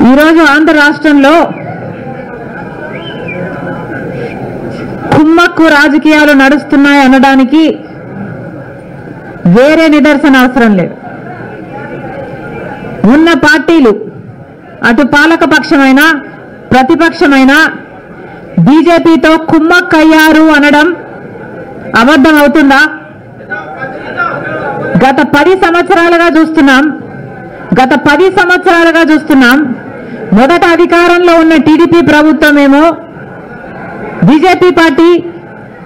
ఈరోజు ఆంధ్ర రాష్ట్రంలో కుమ్మక్కు రాజకీయాలు నడుస్తున్నాయి అనడానికి వేరే నిదర్శన అవసరం లేదు. ఉన్న పార్టీలు అటు పాలకపక్షమైన ప్రతిపక్షమైన బీజేపీతో కుమ్మక్కయ్యారు అనడం అబద్ధం అవుతుందా? గత 10 సంవత్సరాలుగా చూస్తున్నాం. మొదట అధికారంలో ఉన్న టీడీపీ ప్రభుత్వమేమో బీజేపీ పార్టీ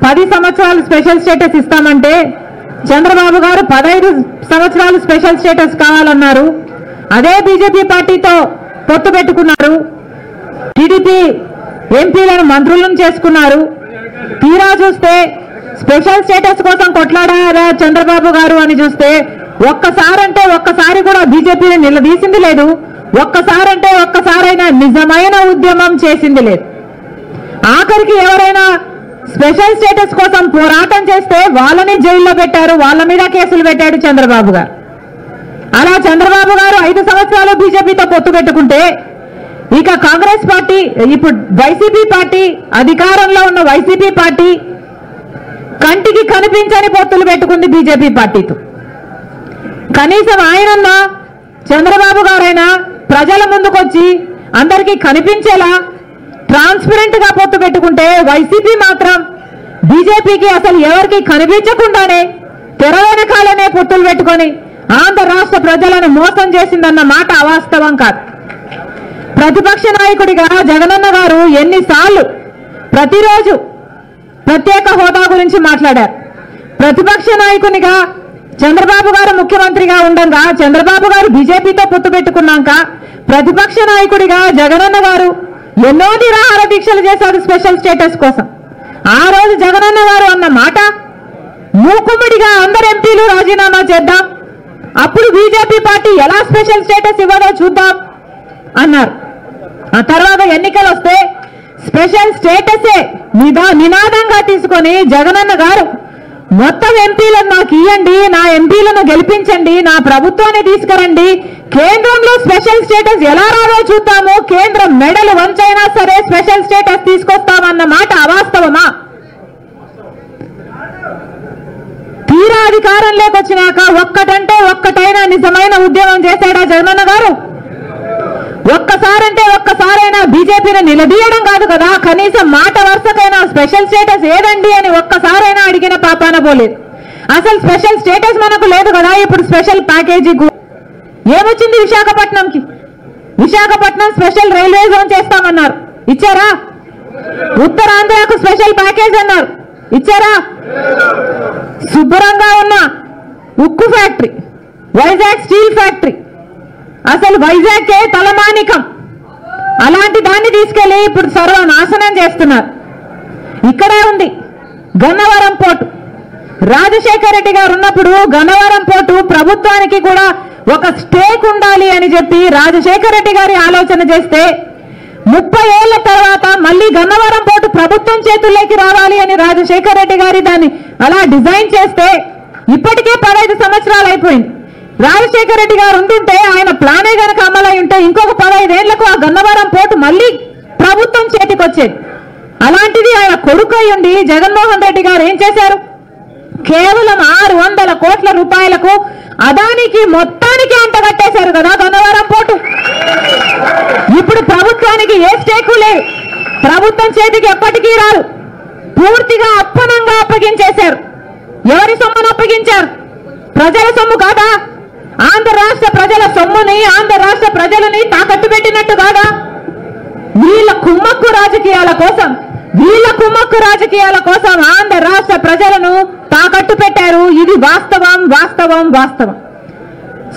10 సంవత్సరాలు స్పెషల్ స్టేటస్ ఇస్తామంటే చంద్రబాబు గారు 15 సంవత్సరాలు స్పెషల్ స్టేటస్ కావాలన్నారు. అదే బీజేపీ పార్టీతో పొత్తు పెట్టుకున్నారు. టీడీపీ ఎంపీలను మంత్రులను చేసుకున్నారు. తీరా చూస్తే స్పెషల్ స్టేటస్ కోసం కొట్లాడారా చంద్రబాబు గారు అని చూస్తే ఒక్కసారి కూడా బీజేపీని నిలదీసింది లేదు. ఒక్కసారైనా నిజమైన ఉద్యమం చేసింది లేదు. ఆఖరికి ఎవరైనా స్పెషల్ స్టేటస్ కోసం పోరాటం చేస్తే వాళ్ళని జైల్లో పెట్టారు, వాళ్ళ మీద కేసులు పెట్టాడు చంద్రబాబు గారు. అలా చంద్రబాబు గారు 5 సంవత్సరాలు బీజేపీతో పొత్తు పెట్టుకుంటే ఇక కాంగ్రెస్ పార్టీ, ఇప్పుడు వైసీపీ పార్టీ, అధికారంలో ఉన్న వైసీపీ పార్టీ కంటికి కనిపించని పొత్తులు పెట్టుకుంది బీజేపీ పార్టీతో. కనీసం ఆయనన్నా చంద్రబాబు గారైనా ప్రజల ముందుకొచ్చి అందరికీ కనిపించేలా ట్రాన్స్పరెంట్ గా పొత్తు పెట్టుకుంటే వైసీపీ మాత్రం బీజేపీకి అసలు ఎవరికి కనిపించకుండానే తెర వెనకాలనే పొత్తులు పెట్టుకొని ఆంధ్ర రాష్ట్ర ప్రజలను మోసం చేసిందన్న మాట అవాస్తవం కాదు. ప్రతిపక్ష నాయకుడిగా జగనన్న గారు ఎన్నిసార్లు ప్రతిరోజు ప్రత్యేక హోదా గురించి మాట్లాడారు. ప్రతిపక్ష నాయకునిగా చంద్రబాబు గారు ముఖ్యమంత్రిగా ఉండగా చంద్రబాబు గారు బీజేపీతో పొత్తు పెట్టుకున్నాక ప్రతిపక్ష నాయకుడిగా జగనన్న గారు ఎన్నో నిరాహార దీక్షలు చేశారు స్పెషల్ స్టేటస్ కోసం. ఆ రోజు జగనన్న గారు అన్న మాట మూకుమ్మడిగా అందరు ఎంపీలు రాజీనామా చేద్దాం, అప్పుడు బీజేపీ పార్టీ ఎలా స్పెషల్ స్టేటస్ ఇవ్వదో చూద్దాం అన్నారు. ఆ తర్వాత ఎన్నికలు వస్తే స్పెషల్ స్టేటసే నినాదంగా తీసుకొని జగనన్న గారు మొత్తం ఎంపీలను నాకు ఇవ్వండి, నా ఎంపీలను గెలిపించండి, నా ప్రభుత్వాన్ని తీసుకురండి, కేంద్రంలో స్పెషల్ స్టేటస్ ఎలా రాదో చూద్దాము, కేంద్రం మెడలు వంచైనా సరే స్పెషల్ స్టేటస్ తీసుకొస్తామన్న మాట అవాస్తవమా? తీరా అధికారంలోకి వచ్చినాక ఒక్కటైనా నిజమైన ఉద్యమం చేశాడా జగనన్న గారు? ఒక్కసారైనా బీజేపీని నిలదీయడం కాదు కదా, కనీసం మాట వరుసకైనా స్పెషల్ స్టేటస్ ఏదండి అని ఒక్కసారైనా అడిగిన పాపాన పోలేదు. అసలు స్పెషల్ స్టేటస్ మనకు లేదు కదా. ఇప్పుడు స్పెషల్ ప్యాకేజీ ఏమొచ్చింది విశాఖపట్నంకి? విశాఖపట్నం స్పెషల్ రైల్వే జోన్ చేస్తామన్నారు, ఇచ్చారా? ఉత్తరాంధ్రకు స్పెషల్ ప్యాకేజ్ అన్నారు, ఇచ్చారా? శుభ్రంగా ఉన్న ఉక్కు ఫ్యాక్టరీ, వైజాగ్ స్టీల్ ఫ్యాక్టరీ, అసలు వైజాగ్కే తలమానికం, అలాంటి దాన్ని తీసుకెళ్లి ఇప్పుడు సర్వనాశనం చేస్తున్నారు. ఇక్కడే ఉంది గన్నవరం పోర్టు. రాజశేఖర రెడ్డి గారు ఉన్నప్పుడు గన్నవరం పోర్టు ప్రభుత్వానికి కూడా ఒక స్టేక్ ఉండాలి అని చెప్పి రాజశేఖర రెడ్డి గారి ఆలోచన చేస్తే 30 ఏళ్ల తర్వాత మళ్ళీ గన్నవరం పోర్టు ప్రభుత్వం చేతుల్లోకి రావాలి అని రాజశేఖర రెడ్డి గారి దాన్ని అలా డిజైన్ చేస్తే ఇప్పటికే 15 సంవత్సరాలు అయిపోయింది. రాజశేఖర రెడ్డి గారు ఉంటుంటే ఆయన ప్లానే గనక అమలై ఉంటే ఇంకొక 15 ఏళ్లకు ఆ గన్నవరం పోర్టు మళ్ళీ ప్రభుత్వం చేతికి వచ్చేది. అలాంటిది ఆయన కొడుకు అయ్యుండి జగన్మోహన్ రెడ్డి గారు ఏం చేశారు? కేవలం 600 కోట్ల రూపాయలకు అదానికి మొత్తానికి అంటగట్టేశారు కదా గన్నవరం పోర్టు. ఇప్పుడు ప్రభుత్వానికి ఏ స్టేకు లేదు, ప్రభుత్వం చేతికి ఎప్పటికీ రాదు, పూర్తిగా అప్పనంగా అప్పగించేశారు. ఎవరి సొమ్మును అప్పగించారు? ప్రజల సొమ్ము కాదా? ఆంధ్ర రాష్ట్ర ప్రజల సొమ్ముని, ఆంధ్ర రాష్ట్ర ప్రజలని తాకట్టు పెట్టినట్టు కాదా? వీళ్ళ కుమ్మక్కు రాజకీయాల కోసం ఆంధ్ర రాష్ట్ర ప్రజలను తాకట్టు పెట్టారు. ఇది వాస్తవం.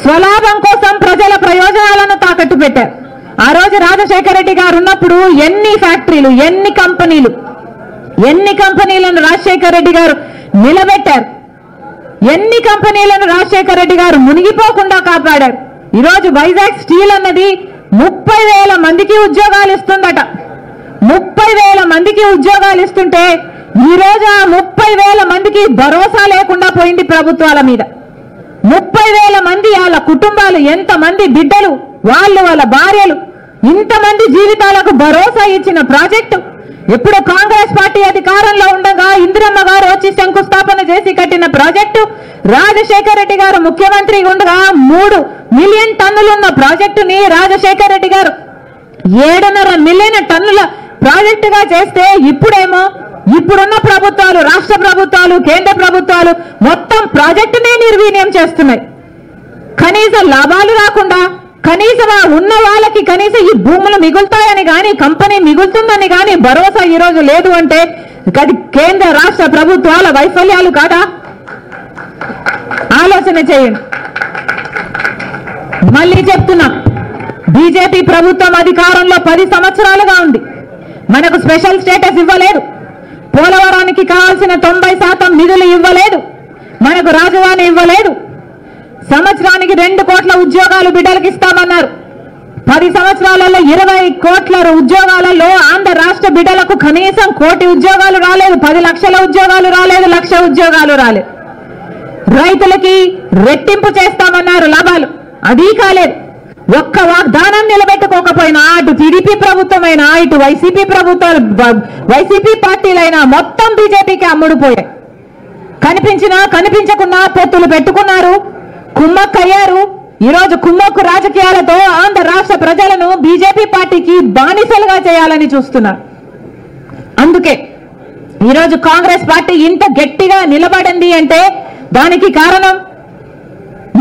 స్వలాభం కోసం ప్రజల ప్రయోజనాలను తాకట్టు పెట్టారు. ఆ రోజు రాజశేఖర రెడ్డి గారు ఉన్నప్పుడు ఎన్ని ఫ్యాక్టరీలు, ఎన్ని కంపెనీలను రాజశేఖర రెడ్డి గారు నిలబెట్టారు, ఎన్ని కంపెనీలను రాజశేఖర రెడ్డి గారు మునిగిపోకుండా కాపాడారు. ఈరోజు వైజాగ్ స్టీల్ అన్నది 30,000 మందికి ఉద్యోగాలు ఇస్తుందట. 30,000 మందికి ఉద్యోగాలు ఇస్తుంటే ఈ రోజు ఆ 30,000 మందికి భరోసా లేకుండా పోయింది ప్రభుత్వాల మీద. 30,000 మంది వాళ్ళ కుటుంబాలు, ఎంతమంది బిడ్డలు వాళ్ళు వాళ్ళ భార్యలు ఇంతమంది జీవితాలకు భరోసా ఇచ్చిన ప్రాజెక్టు ఎప్పుడు కాంగ్రెస్ పార్టీ అధికారంలో ఉండగా ఇందిరమ్మ గారు వచ్చి శంకుస్థాపన చేసి కట్టిన ప్రాజెక్టు, రాజశేఖర రెడ్డి గారు ముఖ్యమంత్రి ఉండగా 3 మిలియన్ టన్నులున్న ప్రాజెక్టుని రాజశేఖర రెడ్డి గారు 7.5 మిలియన్ టన్నుల ప్రాజెక్టుగా చేస్తే ఇప్పుడేమో ఇప్పుడున్న ప్రభుత్వాలు, రాష్ట్ర ప్రభుత్వాలు, కేంద్ర ప్రభుత్వాలు మొత్తం ప్రాజెక్టునే నిర్వీర్యం చేస్తున్నాయి. కనీసం లాభాలు రాకుండా కనీసం ఉన్న వాళ్ళకి కనీసం ఈ భూములు మిగులుతాయని కానీ కంపెనీ మిగులుతుందని కానీ భరోసా ఈ రోజు లేదు అంటే అది కేంద్ర రాష్ట్ర ప్రభుత్వాల వైఫల్యాలు కాదా? ఆలోచన చేయండి. మళ్ళీ చెప్తున్నాం, బీజేపీ ప్రభుత్వం అధికారంలో 10 సంవత్సరాలుగా ఉంది. మనకు స్పెషల్ స్టేటస్ ఇవ్వలేదు, పోలవరానికి కావాల్సిన 90% నిధులు ఇవ్వలేదు, మనకు రాజధాని ఇవ్వలేదు, సంవత్సరానికి 2 కోట్ల ఉద్యోగాలు బిడ్డలకు ఇస్తామన్నారు. 10 సంవత్సరాలలో 20 కోట్ల ఉద్యోగాలలో ఆంధ్ర రాష్ట్ర బిడ్డలకు కనీసం 1 కోటి ఉద్యోగాలు రాలేదు, 10 లక్షల ఉద్యోగాలు రాలేదు, 1 లక్ష ఉద్యోగాలు రాలేదు. రైతులకి రెట్టింపు చేస్తామన్నారు లాభాలు, అది కాలేదు. ఒక్క వాగ్దానం నిలబెట్టుకోకపోయినా అటు టీడీపీ ప్రభుత్వమైనా ఇటు వైసీపీ పార్టీలైనా మొత్తం బీజేపీకి అమ్ముడుపోయాయి. కనిపించినా కనిపించకున్నా పొత్తులు పెట్టుకున్నారు, కుమ్మక్కయ్యారు. ఈరోజు కుమ్మక్కు రాజకీయాలతో ఆంధ్ర రాష్ట్ర ప్రజలను బీజేపీ పార్టీకి బానిసలుగా చేయాలని చూస్తున్నారు. అందుకే ఈరోజు కాంగ్రెస్ పార్టీ ఇంత గట్టిగా నిలబడింది అంటే దానికి కారణం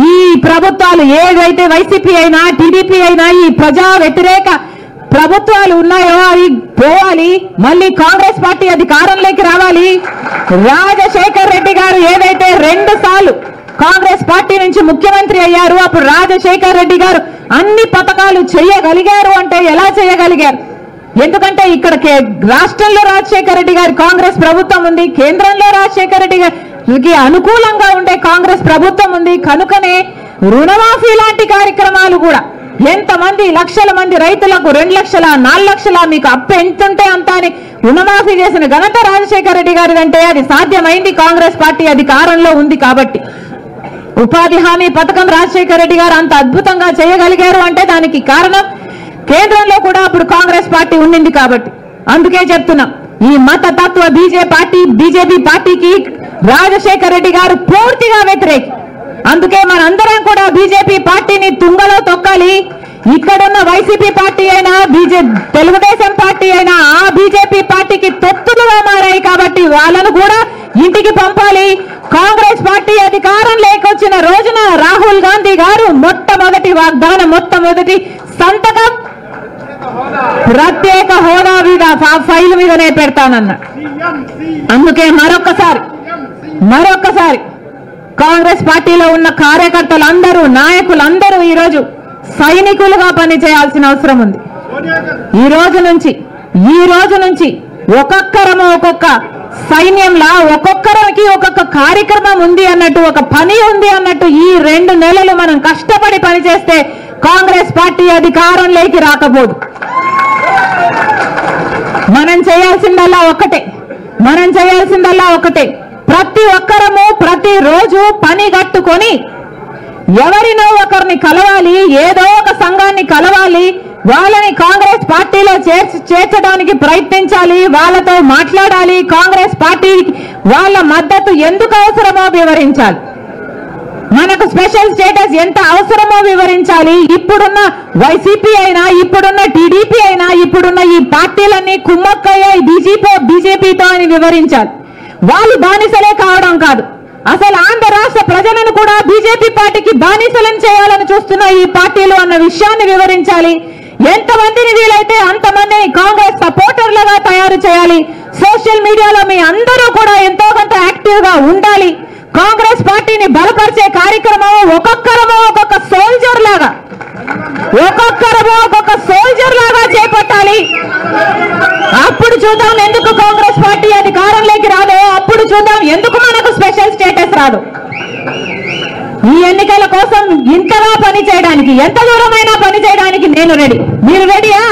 ఈ ప్రభుత్వాలు ఏదైతే వైసీపీ అయినా టీడీపీ అయినా ఈ ప్రజా వ్యతిరేక ప్రభుత్వాలు ఉన్నాయో అవి పోవాలి, మళ్ళీ కాంగ్రెస్ పార్టీ అధికారంలోకి రావాలి. రాజశేఖర రెడ్డి గారు ఏదైతే 2 సార్లు కాంగ్రెస్ పార్టీ నుంచి ముఖ్యమంత్రి అయ్యారు, అప్పుడు రాజశేఖర రెడ్డి గారు అన్ని పథకాలు చేయగలిగారు అంటే ఎలా చేయగలిగారు? ఎందుకంటే ఇక్కడ రాష్ట్రంలో రాజశేఖర రెడ్డి గారి కాంగ్రెస్ ప్రభుత్వం ఉంది, కేంద్రంలో రాజశేఖర రెడ్డి గారికి అనుకూలంగా ఉండే కాంగ్రెస్ ప్రభుత్వం ఉంది. కనుకనే రుణమాఫీ లాంటి కార్యక్రమాలు కూడా ఎంతమంది లక్షల మంది రైతులకు 2 లక్షల 4 లక్షల మీకు అప్పు ఎంతుంటే అంత అని రుణమాఫీ చేసిన ఘనత రాజశేఖర రెడ్డి గారిదంటే అది సాధ్యమైంది కాంగ్రెస్ పార్టీ అధికారంలో ఉంది కాబట్టి. ఉపాధి హామీ పథకం రాజశేఖర రెడ్డి గారు అంత అద్భుతంగా చేయగలిగారు అంటే దానికి కారణం కేంద్రంలో కూడా అప్పుడు కాంగ్రెస్ పార్టీ ఉండింది కాబట్టి. అందుకే చెప్తున్నాం, ఈ మతతత్వ బీజేపీ పార్టీకి రాజశేఖర రెడ్డి గారు పూర్తిగా వ్యతిరేకి. అందుకే మనందరం కూడా బీజేపీ పార్టీని తుంగలో తొక్కాలి. ఇక్కడున్న వైసీపీ పార్టీ అయినా తెలుగుదేశం పార్టీ అయినా ఆ బీజేపీ పార్టీకి తొత్తులుగా మారాయి కాబట్టి వాళ్ళను కూడా ఇంటికి పంపాలి. కాంగ్రెస్ పార్టీ అధికారం లేకొచ్చిన రోజున రాహుల్ గాంధీ గారు మొట్టమొదటి వాగ్దానం, మొట్టమొదటి సంతకం ప్రత్యేక హోదా మీద ఫైల్ మీదనే పెడతానన్న. అందుకే మరొక్కసారి కాంగ్రెస్ పార్టీలో ఉన్న కార్యకర్తలందరూ, నాయకులందరూ ఈరోజు సైనికులుగా పనిచేయాల్సిన అవసరం ఉంది. ఈ రోజు నుంచి ఒక్కొక్కరము ఒక్కొక్క సైన్యంలా ఒక్కొక్కరికి ఒక్కొక్క కార్యక్రమం ఉంది అన్నట్టు, ఒక పని ఉంది అన్నట్టు ఈ 2 నెలలు మనం కష్టపడి పనిచేస్తే కాంగ్రెస్ పార్టీ అధికారంలోకి రాకపోదు. మనం చేయాల్సిందల్లా ఒకటే, ప్రతి ఒక్కరము ప్రతిరోజు పని కట్టుకొని ఎవరినో ఒకరిని కలవాలి, ఏదో ఒక సంఘాన్ని కలవాలి, వాళ్ళని కాంగ్రెస్ పార్టీలో చేర్చడానికి ప్రయత్నించాలి, వాళ్ళతో మాట్లాడాలి, కాంగ్రెస్ పార్టీ వాళ్ళ మద్దతు ఎందుకు అవసరమో వివరించాలి, మనకు స్పెషల్ స్టేటస్ ఎంత అవసరమో వివరించాలి. ఇప్పుడున్న వైసీపీ అయినా ఇప్పుడున్న టీడీపీ అయినా ఇప్పుడున్న ఈ పార్టీలన్నీ కుమ్మక్కయ్యాయి బీజేపీతో అని వివరించాలి. వాళ్ళు బానిసలే కావడం కాదు, అసలు ఆంధ్ర రాష్ట్ర ప్రజలను కూడా బీజేపీ పార్టీకి బానిసలను చేయాలని చూస్తున్న ఈ పార్టీలు అన్న విషయాన్ని వివరించాలి. ఎంతమందిని వీలైతే అంతమందిని కాంగ్రెస్ సపోర్టర్లుగా తయారు చేయాలి. సోషల్ మీడియాలో మీ అందరూ కూడా ఎంతో కొంత యాక్టివ్ గా ఉండాలి. కాంగ్రెస్ పార్టీని బలపరిచే కార్యక్రమం ఒక్కొక్కరమో ఒక్కొక్క సోల్జర్ లాగా చేపట్టాలి. అప్పుడు చూద్దాం ఎందుకు కాంగ్రెస్ పార్టీ అధికారంలోకి రాదో, అప్పుడు చూద్దాం ఎందుకు మనకు స్పెషల్ స్టేటస్ రాదు. ఈ ఎన్నికల కోసం ఇంతగా పని చేయడానికి, ఎంత దూరమైనా పని చేయడానికి నేను రెడీ. మీరు రెడీయా?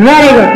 Very good.